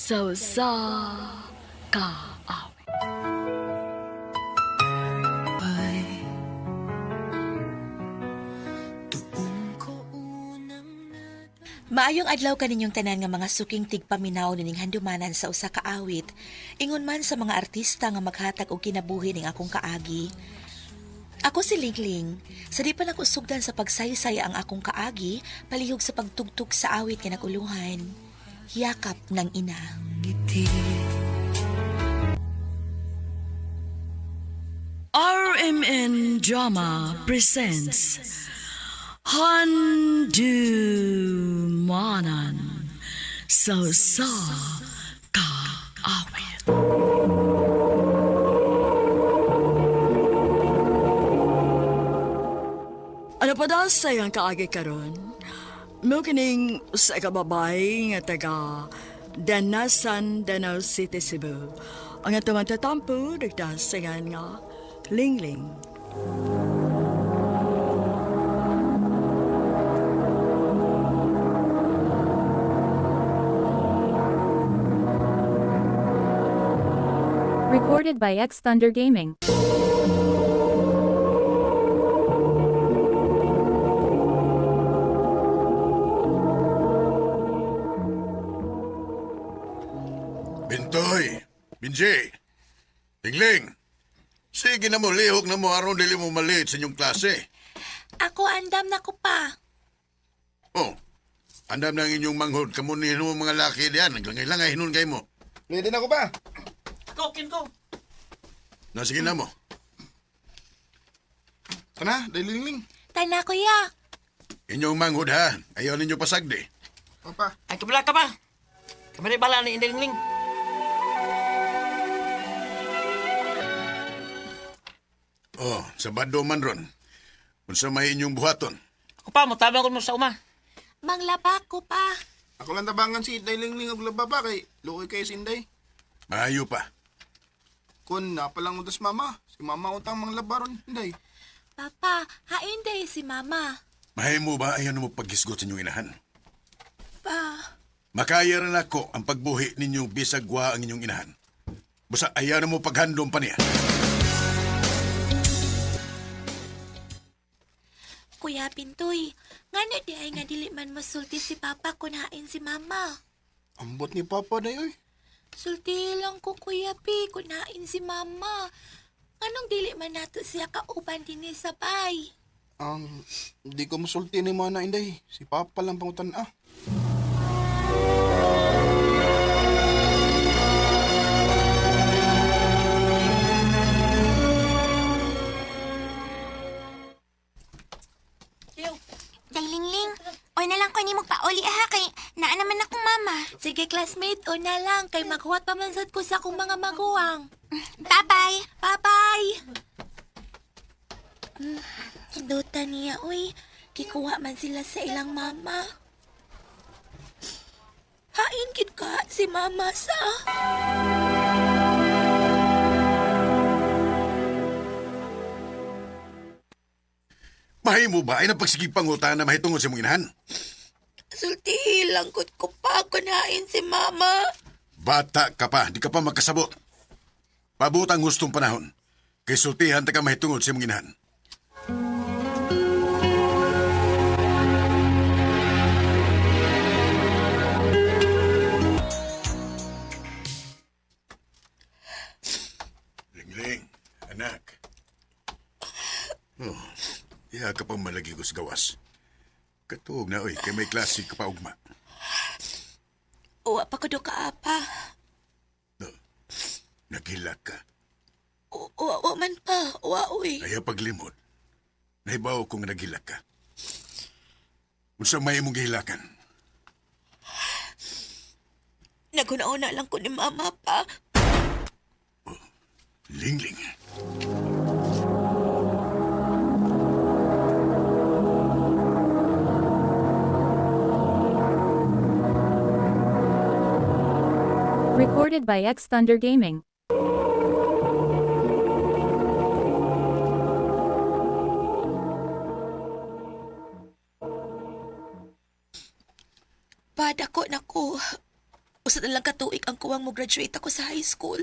sa ka. Maayong adlaw kaninyong tanan nga mga suking tigpaminaw nining handumanan sa usa ka awit. Ingon man sa mga artista nga maghatag og kinabuhi ning akong kaagi. Ako si Lingling. Sa di pa nako sugdan sa pagsaysay ang akong kaagi, palihog sa pagtugtog sa awit kinakuluhan. Yakap ng ina. RMN Drama presents Handumanan sa ka awit. Ano pa daw sayang kaagi karon? Mo kining sa kababay nga taga Danasan, Danau City, Cebu. Ang atong tatampo nagdasayan nga Lingling. Recorded by X Thunder Gaming. Bintoy, Binjay, Tingling, sige na mo, lihok na mo aron dili mo maliit sa inyong klase. Ako andam na ko pa. Oh, andam na ang inyong manghod, kamunihin mo mga laki diyan, naglangay-langay hinun kay mo. Ready na ko ba? Kokin ko. Na sige na mo. Kana, Lingling. Tana kuya. Inyong manghod ha, ayaw ninyo pasagdi. Papa. Ay, kabala ka ba? Kamari bala ni Indilingling. Oh, sa bado man ron. Unsa may inyong buhaton? Ako pa, matabang ko mo sa uma. Manglaba ko pa. Ako lang tabangan si Lingling og lababa kay luoy kay Sinday. Maayo pa. Kun napalang utas mama. Si mama utang mang labaron, Inday. Papa, hain day si mama. Mahay mo ba ayaw na mo paghisgot sa inyong inahan? Pa. Makaya rin ako ang pagbuhi ninyong bisagwa ang inyong inahan. Basta ayaw na mo paghandom pa niya. Kuya Pintoy, ngano di ay nga dili man masulti si Papa kung hain si Mama. Ambot ni Papa day oy. Sulti lang ko Kuya Pi kung hain si Mama. Anong dili man nato siya kauban din sa bay? Di ko masulti ni mana Inday. Si Papa lang pangutan ah. Daylingling, oy na lang ko ni mo pauli aha kay naa naman akong mama. Sige classmate, o na lang kay maghuwat pa man sad ko sa akong mga maguwang. Bye-bye. Bye-bye! Hinduta niya, uy. Kikuha man sila sa ilang mama. Hain kid ka si mama sa... Mahay mo ba ay napagsigipangutan na mahitungod sa mong inahan? Sulti lang ko pa kung hain si mama. Bata ka pa, di ka pa magkasabot. Pabuot ang gustong panahon. Kay sultihan ta ka mahitungod sa mong inahan. Lingling, anak. Oh, iya ka pang malagi ko sa gawas. Katuog na, oy, kay may klase ka pa ugma. Uwa pa ko do ka, apa. No, naghilak ka. Uwa man pa. Uwa, uy. Kaya paglimod, nahibaw kong naghilak ka. Unsa may imong gihilakan? Naguna-una lang ko ni mama pa. Lingling. Recorded by X Thunder Gaming. Padako na ko. Usa na lang katuig ang kuwang mo graduate ako sa high school.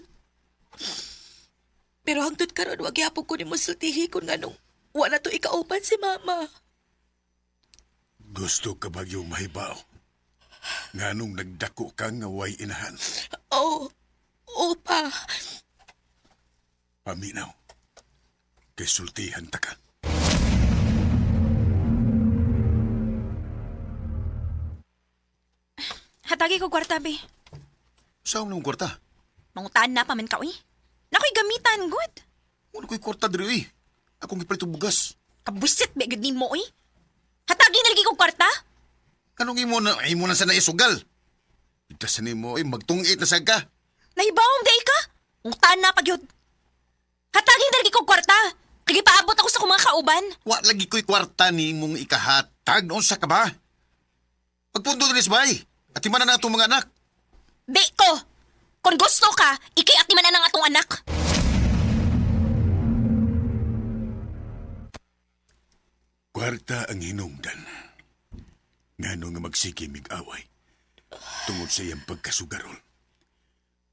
Pero hangtod karon wag yapon ko nimo sultihi kung nganong wala to ikauban si mama. Gusto ka ba yung mahibaw? Nganong nagdako ka nga way inahan? Oh, opa. Paminaw. Kay sultihan ta ka. Hatagi ko kwarta, be. Saan nung kwarta? Mangutaan na pa man ka, uy. Nakoy gamitan, good. Ano ko'y kwarta diri, eh? Akong ipalit bugas. Kabwisit, be, good mo, uy. Hatagi na lagi ko kwarta. Anong imo na sa naisugal? Itasan mo, magtungit na sag ka. Nahibawang day ka. Mangutaan na pag yun. Hatagi na lagi ko kwarta. Kaya paabot ako sa kumang kauban. Wa lagi ko'y kwarta ni mong ikahatag. Noon sa ka ba? Pagpundo na bay. At imanan na itong mga anak. Be ko. Kung gusto ka, ikiatiman na ng atong anak. Kwarta ang hinungdan. Ngano nga magsikimig away. Tungod sa iyang pagkasugarol.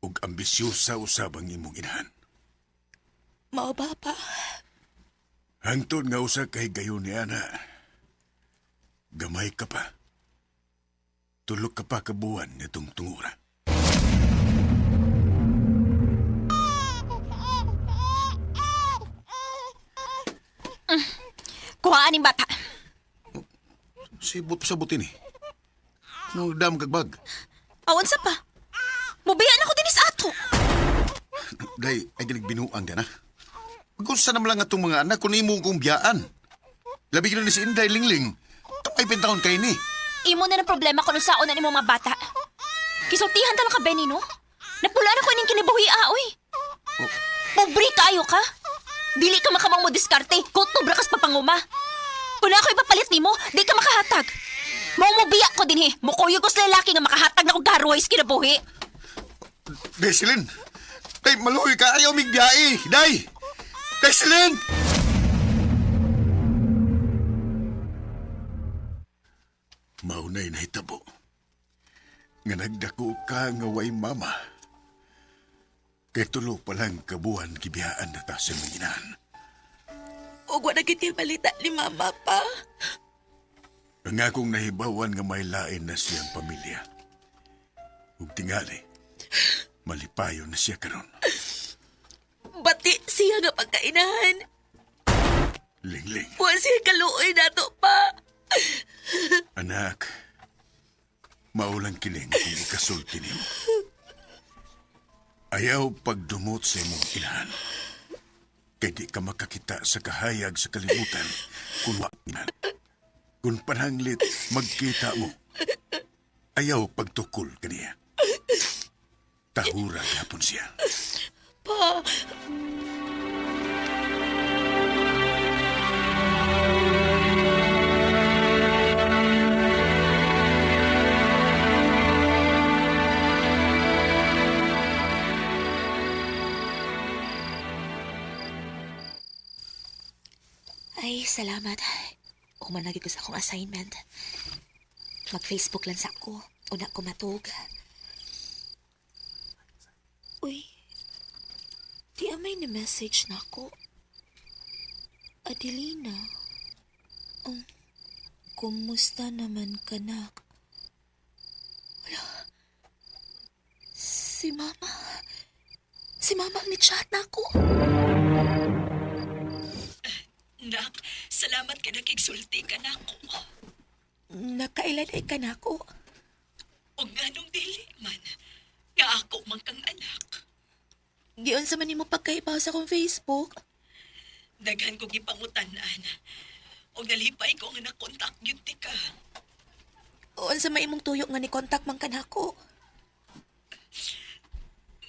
Ug ambisyosa usabang imong inahan. Mao ba pa? Hangtod nga usa kay gayon ni ana. Gamay ka pa. Tulog ka pa kabuan nitong tungura. Kuhaan ng bata. Sibot sa buti ni. No dam kagbag. Awan sa pa. Mubiyan ako din sa ato. Day, ay ginagbinuang ka na. Magunsa naman lang itong mga anak kung imo kong biyaan. Labi na ni si Inday Lingling. Ay pentahon kay ni. Imo na ng problema kung saon na ni mga bata. Kisultihan talaga ka, Benny, no? Napula na ko ining kinibuhi, aoy. Pobre kayo ka. Dili ka makamang mo diskarte. Kutubra kas papanguma. Kung ako'y papalit ni mo, di ka makahatag. Maumubiya ko din, Mukuyo ko sa lalaki nga makahatag na kong garuways kinabuhi. Desilin! Day, maluhoy ka. Ayaw migbiyae. Day! Desilin! Maunay na hitabo. Nga nagdako ka nga way mama. Kay tulo palang kabuhan kibiyaan na ta sa manginan. Ug wala giti balita ni mama pa. Ang akong nahibawan nga may lain na siyang pamilya. Ug tingali, malipayo na siya karon. Bati siya nga pagkainahan. Lingling, Wa siya kaluoy nato pa. anak, maulang kining kung ikasulti nimo. Ayaw pagdumot sa imong inahan. Kay di ka makakita sa kahayag sa kalibutan kung wakinan. Kung pananglit, magkita mo. Ayaw pagtukol kaniya. Tahura yapon siya. Pa. Ay, salamat. Umanagi ko sa akong assignment. Mag-Facebook lang sa ako. Una ko matug. Uy, di amay na message na ako. Adelina, kumusta naman ka na? Wala. Si Mama ang ni-chat na ako. Nak, salamat ka nakigsulti ka na ako. Nakailanay ka na ako. O nganong dili man, nga ako man kang anak. Giyon sa man mo pagkaibaw sa akong Facebook. Daghan ko gipangutanan. O nalipay ko nga nakontak yun ti ka. Oon sa may imong tuyok nga ni kontak man ka na ako.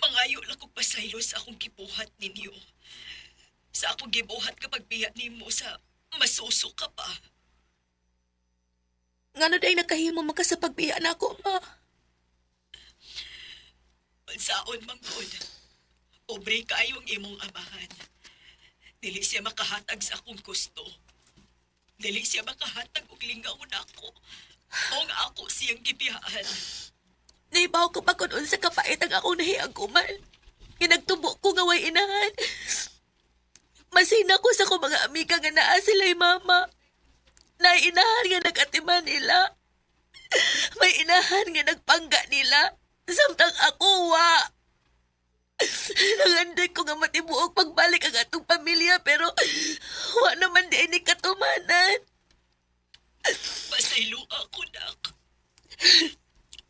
Mangayo lang kong pasaylo sa akong gibuhat ninyo. Sa akong gibuhat kapag biya nimo sa masuso ka pa. Ngano day nakahimo man ka sa pagbiya na ako, ma? Unsaon man pod. Pobre kayong imong amahan. Dili siya makahatag sa akong gusto. Dili siya makahatag og lingaw na ako. O nga ako siyang gibiyaan. Naibaw ko pa kung unsa kapait ang akong nahiaguman. Nagtubo ko nga way inahan. Masina ko sa ko mga amiga nga naa sila'y mama. Inahan nga nag-atiman nila. May inahan nga nagpangga nila. Samtang ako, wa. Nanganday ko nga matibuok pagbalik ang atong pamilya pero wa naman di ni katumanan. Pasaylo ako, nak.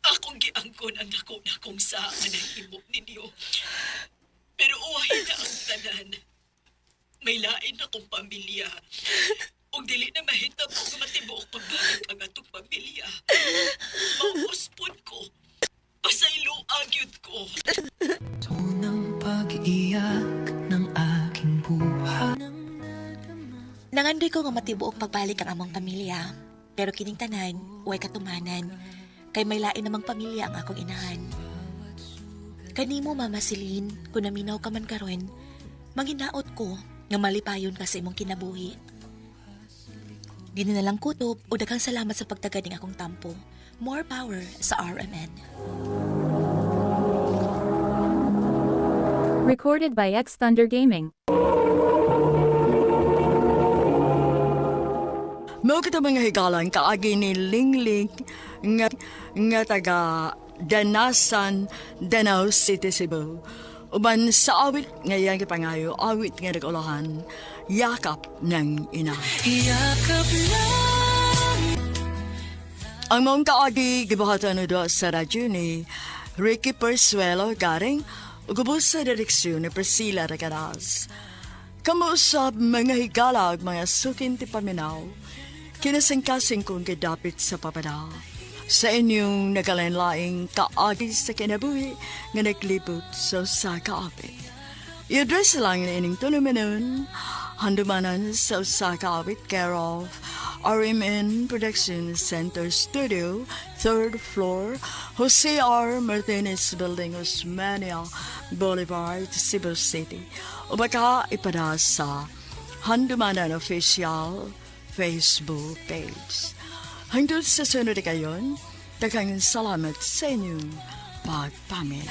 Akong giangkon ang nakong saan ang himo ninyo. Pero uwahin na ang tanan. May lain akong pamilya. Ug dili na mahitabo nga matibuok pagbalik ang atong pamilya. Mauuspon ko. Pasaylo agyud ko. Unang pag-iyak ng aking buhay. Nangandoy ko nga matibuok pagbalik ang among pamilya. Pero kining tanan, way katumanan. Kay may lain namang pamilya ang akong inahan. Kanimo, Mama Celine, kung naminaw ka man karon, manginaot ko nga malipayon ka sa imong kinabuhi. Di na lang kutob o daghang salamat sa pagtaganing akong tampo. More power sa RMN. Recorded by X Thunder Gaming. Mo kita mga higalan kaagi ni Lingling nga taga Danasan, Danau City, Cebu. Uban sa awit ngayon kipangayo, awit nga nag-ulahan, yakap ng ina. Yakap lang. Ang mong kaagi gibahatan do sa radyo ni Ricky Persuelo garing ugubos sa direksyon ni Priscilla Recadas. Kamuusap mga higalag mga sukin ti paminaw, kinasingkasing kong gidapit sa papada. Sa inyong nagalanlaing kaagi sa kinabuhi nga naglibot sa kaapit. I-address lang na ining tulumanon, handumanan sa kaapit care of RMN Production Center Studio, 3rd floor, Jose R. Martinez Building, Osmania Boulevard, Cebu City. O baka ipada sa Handumanan Official Facebook page. Hanggang sa sunod kayon, daghang salamat sa inyong pagpamilya.